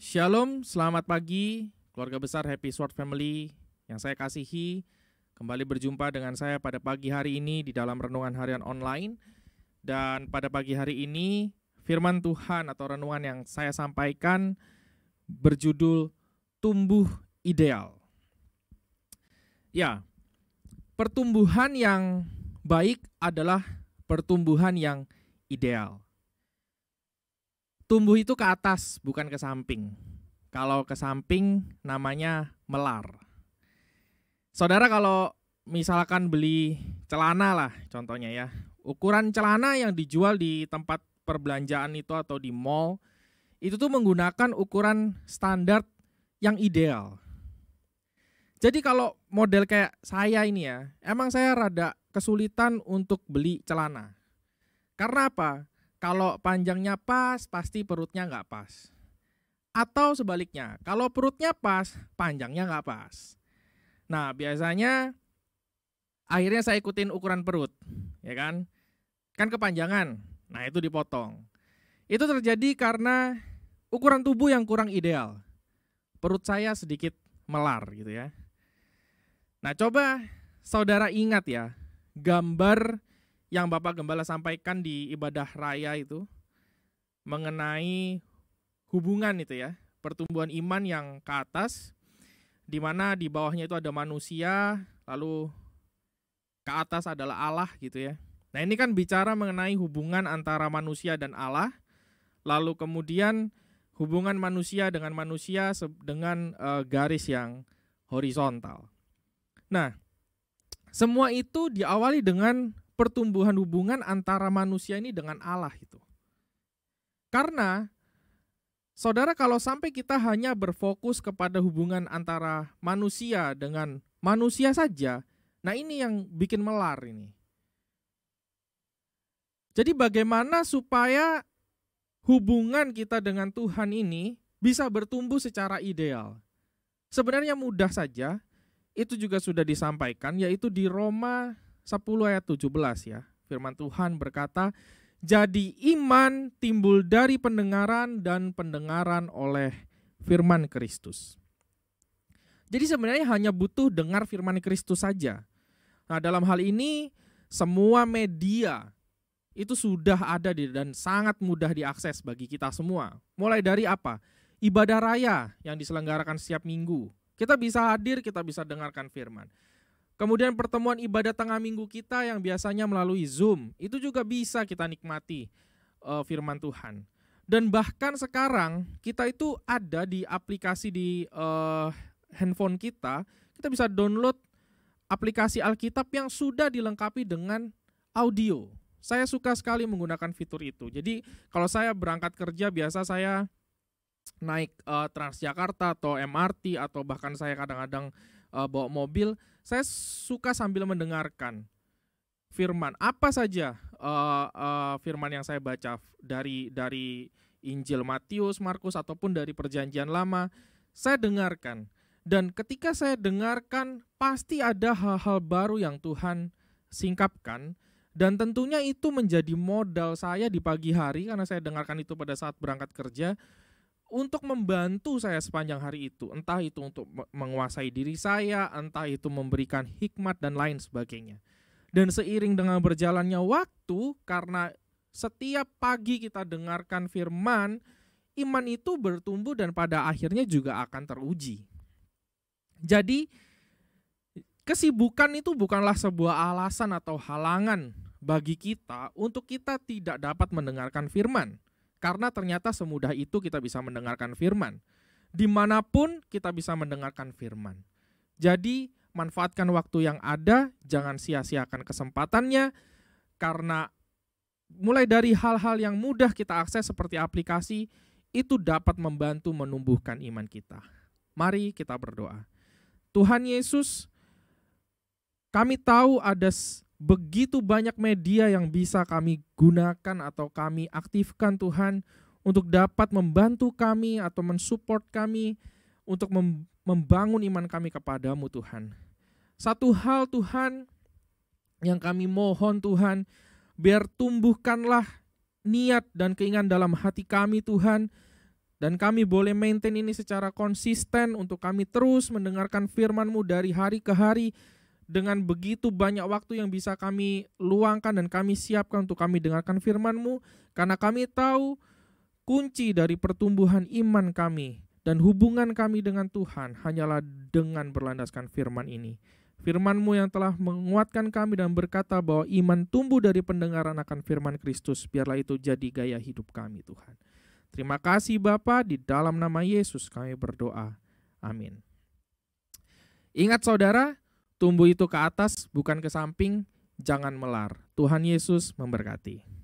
Shalom, selamat pagi keluarga besar Happy Sword Family yang saya kasihi. Kembali berjumpa dengan saya pada pagi hari ini di dalam renungan harian online. Dan pada pagi hari ini firman Tuhan atau renungan yang saya sampaikan berjudul Tumbuh Ideal. Ya, pertumbuhan yang baik adalah pertumbuhan yang ideal. Tumbuh itu ke atas, bukan ke samping. Kalau ke samping namanya melar. Saudara kalau misalkan beli celana lah contohnya ya. Ukuran celana yang dijual di tempat perbelanjaan itu atau di mall, itu tuh menggunakan ukuran standar yang ideal. Jadi kalau model kayak saya ini ya, emang saya rada kesulitan untuk beli celana. Karena apa? Kalau panjangnya pas, pasti perutnya nggak pas. Atau sebaliknya, kalau perutnya pas, panjangnya nggak pas. Nah, biasanya akhirnya saya ikutin ukuran perut, ya kan? Kan kepanjangan, nah itu dipotong. Itu terjadi karena ukuran tubuh yang kurang ideal. Perut saya sedikit melar gitu ya. Nah, coba saudara ingat ya, gambar yang Bapak Gembala sampaikan di ibadah raya itu mengenai hubungan itu ya, pertumbuhan iman yang ke atas, di mana di bawahnya itu ada manusia, lalu ke atas adalah Allah gitu ya. Nah ini kan bicara mengenai hubungan antara manusia dan Allah, lalu kemudian hubungan manusia dengan manusia dengan garis yang horizontal. Nah, semua itu diawali dengan pertumbuhan hubungan antara manusia ini dengan Allah itu. Karena saudara kalau sampai kita hanya berfokus kepada hubungan antara manusia dengan manusia saja, nah ini yang bikin melar ini. Jadi bagaimana supaya hubungan kita dengan Tuhan ini bisa bertumbuh secara ideal? Sebenarnya mudah saja, itu juga sudah disampaikan, yaitu di Roma 10 ayat 17 ya. Firman Tuhan berkata, jadi iman timbul dari pendengaran dan pendengaran oleh firman Kristus. Jadi sebenarnya hanya butuh dengar firman Kristus saja. Nah dalam hal ini semua media itu sudah ada dan sangat mudah diakses bagi kita semua. Mulai dari apa? Ibadah raya yang diselenggarakan setiap minggu. Kita bisa hadir, kita bisa dengarkan firman. Kemudian pertemuan ibadah tengah minggu kita yang biasanya melalui Zoom, itu juga bisa kita nikmati firman Tuhan. Dan bahkan sekarang kita itu ada di aplikasi di handphone kita bisa download aplikasi Alkitab yang sudah dilengkapi dengan audio. Saya suka sekali menggunakan fitur itu. Jadi kalau saya berangkat kerja biasa saya naik Transjakarta atau MRT atau bahkan saya kadang-kadang bawa mobil, saya suka sambil mendengarkan firman. Apa saja firman yang saya baca dari Injil Matius, Markus ataupun dari Perjanjian Lama, saya dengarkan. Dan ketika saya dengarkan, pasti ada hal-hal baru yang Tuhan singkapkan. Dan tentunya itu menjadi modal saya di pagi hari, karena saya dengarkan itu pada saat berangkat kerja, untuk membantu saya sepanjang hari itu, entah itu untuk menguasai diri saya, entah itu memberikan hikmat dan lain sebagainya. Dan seiring dengan berjalannya waktu, karena setiap pagi kita dengarkan firman, iman itu bertumbuh dan pada akhirnya juga akan teruji. Jadi kesibukan itu bukanlah sebuah alasan atau halangan bagi kita untuk kita tidak dapat mendengarkan firman. Karena ternyata semudah itu kita bisa mendengarkan firman. Dimanapun kita bisa mendengarkan firman. Jadi manfaatkan waktu yang ada, jangan sia-siakan kesempatannya. Karena mulai dari hal-hal yang mudah kita akses seperti aplikasi, itu dapat membantu menumbuhkan iman kita. Mari kita berdoa. Tuhan Yesus, kami tahu ada begitu banyak media yang bisa kami gunakan atau kami aktifkan Tuhan untuk dapat membantu kami atau mensupport kami untuk membangun iman kami kepadamu Tuhan. Satu hal Tuhan yang kami mohon Tuhan, biar tumbuhkanlah niat dan keinginan dalam hati kami Tuhan, Dan kami boleh maintain ini secara konsisten untuk kami terus mendengarkan firman-Mu dari hari ke hari dengan begitu banyak waktu yang bisa kami luangkan dan kami siapkan untuk kami dengarkan firman-Mu, karena kami tahu kunci dari pertumbuhan iman kami dan hubungan kami dengan Tuhan hanyalah dengan berlandaskan firman ini. Firman-Mu yang telah menguatkan kami dan berkata bahwa iman tumbuh dari pendengaran akan firman Kristus, biarlah itu jadi gaya hidup kami Tuhan. Terima kasih Bapa, di dalam nama Yesus kami berdoa. Amin. Ingat saudara, tumbuh itu ke atas bukan ke samping, jangan melar. Tuhan Yesus memberkati.